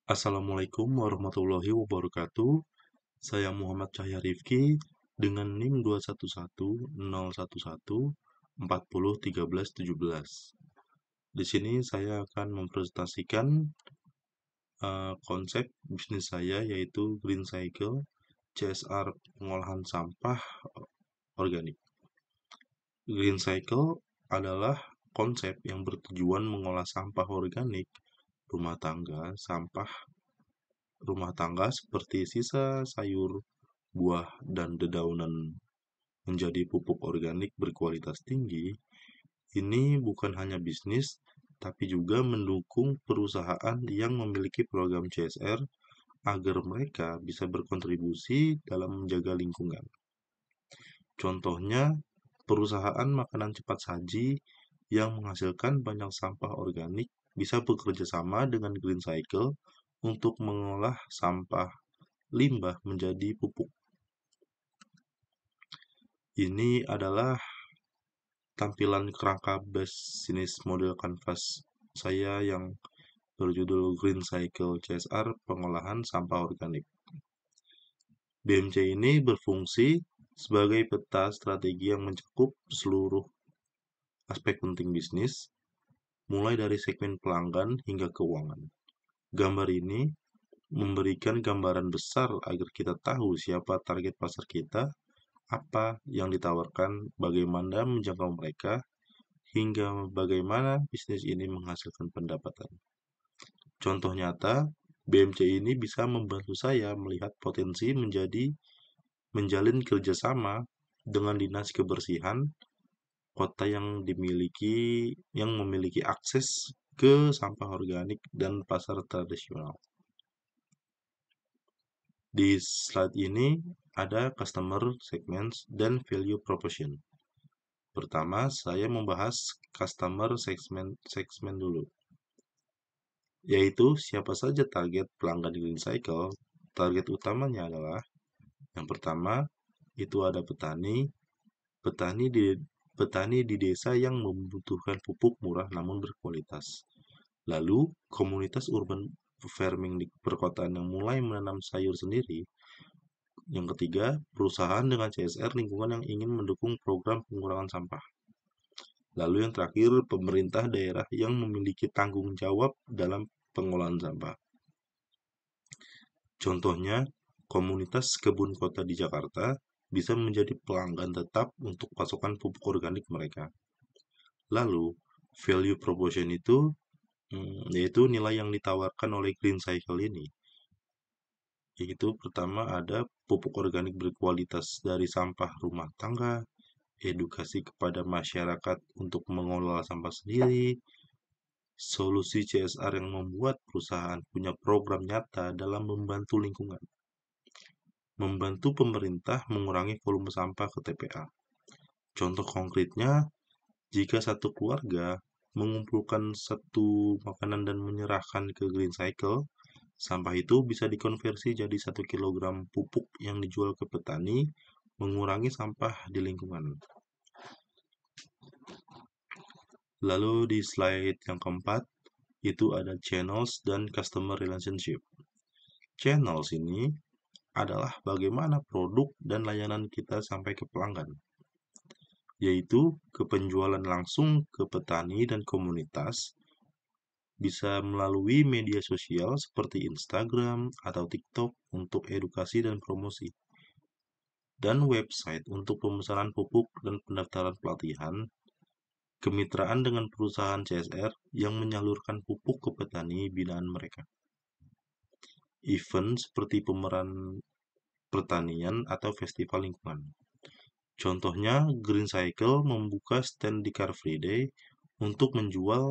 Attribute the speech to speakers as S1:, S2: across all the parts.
S1: Assalamualaikum warahmatullahi wabarakatuh. Saya Muhammad Cahya Rifki dengan NIM 21101141317. Di sini saya akan mempresentasikan konsep bisnis saya yaitu Green Cycle CSR pengolahan sampah organik. Green Cycle adalah konsep yang bertujuan mengolah sampah organik sampah rumah tangga seperti sisa sayur, buah, dan dedaunan menjadi pupuk organik berkualitas tinggi. Ini bukan hanya bisnis, tapi juga mendukung perusahaan yang memiliki program CSR agar mereka bisa berkontribusi dalam menjaga lingkungan. Contohnya, perusahaan makanan cepat saji yang menghasilkan banyak sampah organik bisa bekerja sama dengan Green Cycle untuk mengolah sampah limbah menjadi pupuk. Ini adalah tampilan kerangka bisnis model kanvas saya yang berjudul Green Cycle CSR pengolahan sampah organik. BMC ini berfungsi sebagai peta strategi yang mencakup seluruh aspek penting bisnis, mulai dari segmen pelanggan hingga keuangan. Gambar ini memberikan gambaran besar agar kita tahu siapa target pasar kita, apa yang ditawarkan, bagaimana menjangkau mereka, hingga bagaimana bisnis ini menghasilkan pendapatan. Contoh nyata, BMC ini bisa membantu saya melihat potensi menjalin kerjasama dengan dinas kebersihan kota yang memiliki akses ke sampah organik dan pasar tradisional. Di slide ini ada customer segments dan value proposition. Pertama, saya membahas customer segment dulu, yaitu siapa saja target pelanggan Green Cycle. Target utamanya adalah yang pertama itu ada petani di desa yang membutuhkan pupuk murah namun berkualitas. Lalu komunitas urban farming di perkotaan yang mulai menanam sayur sendiri. Yang ketiga, perusahaan dengan CSR lingkungan yang ingin mendukung program pengurangan sampah. Lalu yang terakhir, pemerintah daerah yang memiliki tanggung jawab dalam pengolahan sampah. Contohnya, komunitas kebun kota di Jakarta bisa menjadi pelanggan tetap untuk pasokan pupuk organik mereka. Lalu, value proposition itu yaitu nilai yang ditawarkan oleh Green Cycle ini. Yaitu pertama ada pupuk organik berkualitas dari sampah rumah tangga, edukasi kepada masyarakat untuk mengelola sampah sendiri, solusi CSR yang membuat perusahaan punya program nyata dalam membantu lingkungan, membantu pemerintah mengurangi volume sampah ke TPA. Contoh konkretnya, jika satu keluarga mengumpulkan satu makanan dan menyerahkan ke Green Cycle, sampah itu bisa dikonversi jadi 1 kilogram pupuk yang dijual ke petani, mengurangi sampah di lingkungan. Lalu di slide yang keempat, itu ada channels dan customer relationship. Channels ini adalah bagaimana produk dan layanan kita sampai ke pelanggan, yaitu ke penjualan langsung ke petani dan komunitas, bisa melalui media sosial seperti Instagram atau TikTok untuk edukasi dan promosi, dan website untuk pemesanan pupuk dan pendaftaran pelatihan, kemitraan dengan perusahaan CSR yang menyalurkan pupuk ke petani binaan mereka, event seperti pemeran pertanian atau festival lingkungan. Contohnya, Green Cycle membuka stand di Car Free Day untuk menjual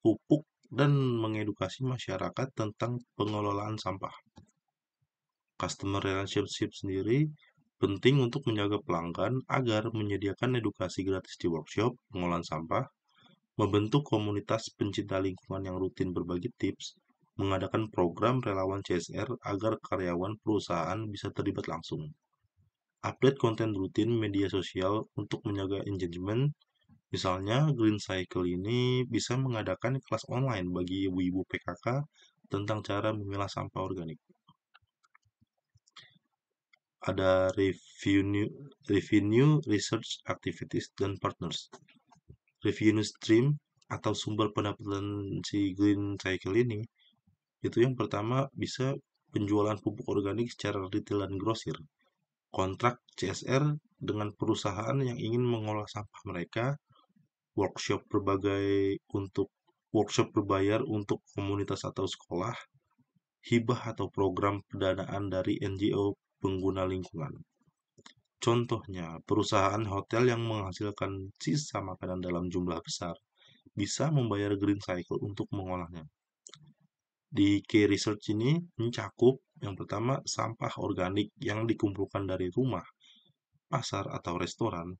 S1: pupuk dan mengedukasi masyarakat tentang pengelolaan sampah. Customer relationship sendiri penting untuk menjaga pelanggan agar menyediakan edukasi gratis di workshop pengolahan sampah, membentuk komunitas pencinta lingkungan yang rutin berbagi tips, mengadakan program relawan CSR agar karyawan perusahaan bisa terlibat langsung, update konten rutin media sosial untuk menjaga engagement, Misalnya, Green Cycle ini bisa mengadakan kelas online bagi ibu-ibu PKK tentang cara memilah sampah organik. Ada revenue research activities dan partners. Revenue stream atau sumber pendapatan si Green Cycle ini, itu yang pertama bisa penjualan pupuk organik secara retail dan grosir. Kontrak CSR dengan perusahaan yang ingin mengolah sampah mereka, workshop workshop berbayar untuk komunitas atau sekolah, hibah atau program pendanaan dari NGO pengguna lingkungan. Contohnya, perusahaan hotel yang menghasilkan sisa makanan dalam jumlah besar bisa membayar Green Cycle untuk mengolahnya. Di Key Research ini mencakup yang pertama sampah organik yang dikumpulkan dari rumah, pasar atau restoran,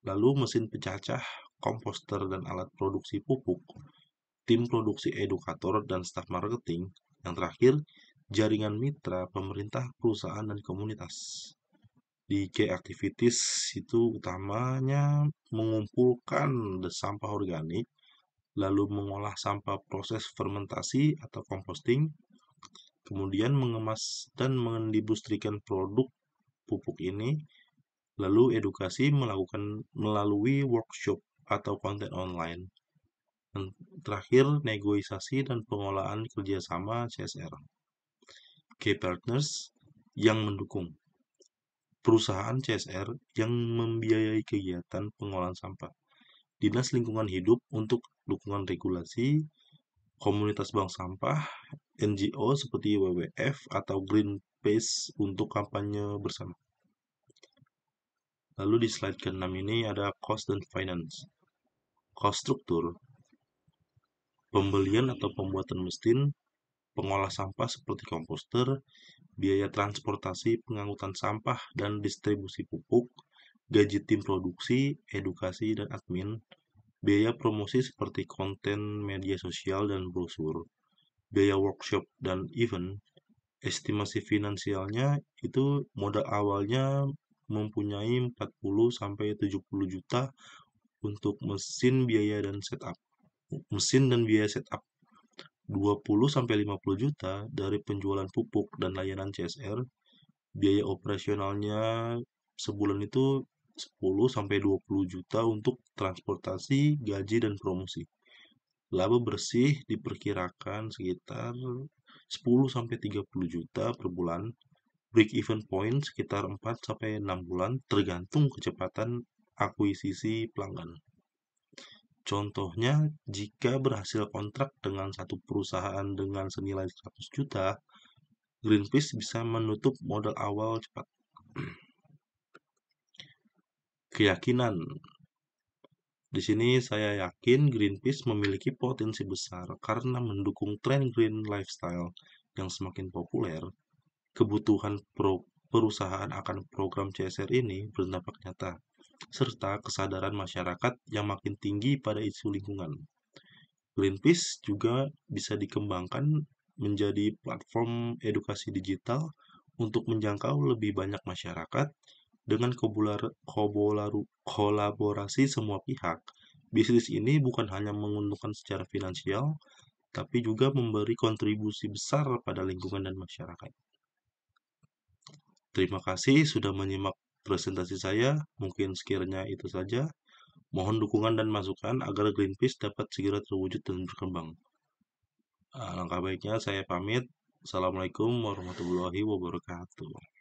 S1: lalu mesin pencacah, komposter dan alat produksi pupuk, tim produksi edukator dan staf marketing, yang terakhir jaringan mitra pemerintah, perusahaan, dan komunitas. Di key activities itu utamanya mengumpulkan sampah organik, lalu mengolah sampah proses fermentasi atau composting, kemudian mengemas dan mendistribusikan produk pupuk ini, lalu edukasi melakukan melalui workshop atau konten online. Dan terakhir, negosiasi dan pengolahan kerjasama CSR. Key partners yang mendukung. Perusahaan CSR yang membiayai kegiatan pengolahan sampah. Dinas Lingkungan Hidup untuk dukungan regulasi, komunitas bank sampah, NGO seperti WWF atau Greenpeace untuk kampanye bersama. Lalu di slide ke-6 ini ada cost dan finance. Cost struktur, pembelian atau pembuatan mesin, pengolah sampah seperti komposter, biaya transportasi pengangkutan sampah dan distribusi pupuk, gaji tim produksi, edukasi dan admin, biaya promosi seperti konten media sosial dan brosur, biaya workshop dan event. Estimasi finansialnya itu modal awalnya mempunyai 40 sampai 70 juta untuk mesin dan biaya setup. 20 sampai 50 juta dari penjualan pupuk dan layanan CSR. Biaya operasionalnya sebulan itu 10 sampai 20 juta untuk transportasi, gaji dan promosi. Laba bersih diperkirakan sekitar 10 sampai 30 juta per bulan. Break even point sekitar 4 sampai 6 bulan tergantung kecepatan akuisisi pelanggan. Contohnya, jika berhasil kontrak dengan satu perusahaan dengan senilai 100 juta, Greenpeace bisa menutup modal awal cepat. Keyakinan. Di sini saya yakin Greenpeace memiliki potensi besar karena mendukung tren green lifestyle yang semakin populer. Kebutuhan perusahaan akan program CSR ini berdampak nyata, serta kesadaran masyarakat yang makin tinggi pada isu lingkungan. Greenpeace juga bisa dikembangkan menjadi platform edukasi digital untuk menjangkau lebih banyak masyarakat dengan kolaborasi semua pihak. Bisnis ini bukan hanya menguntungkan secara finansial, tapi juga memberi kontribusi besar pada lingkungan dan masyarakat. Terima kasih sudah menyimak presentasi saya. Mungkin sekiranya itu saja. Mohon dukungan dan masukan agar Greenpeace dapat segera terwujud dan berkembang. Alangkah baiknya saya pamit. Assalamualaikum warahmatullahi wabarakatuh.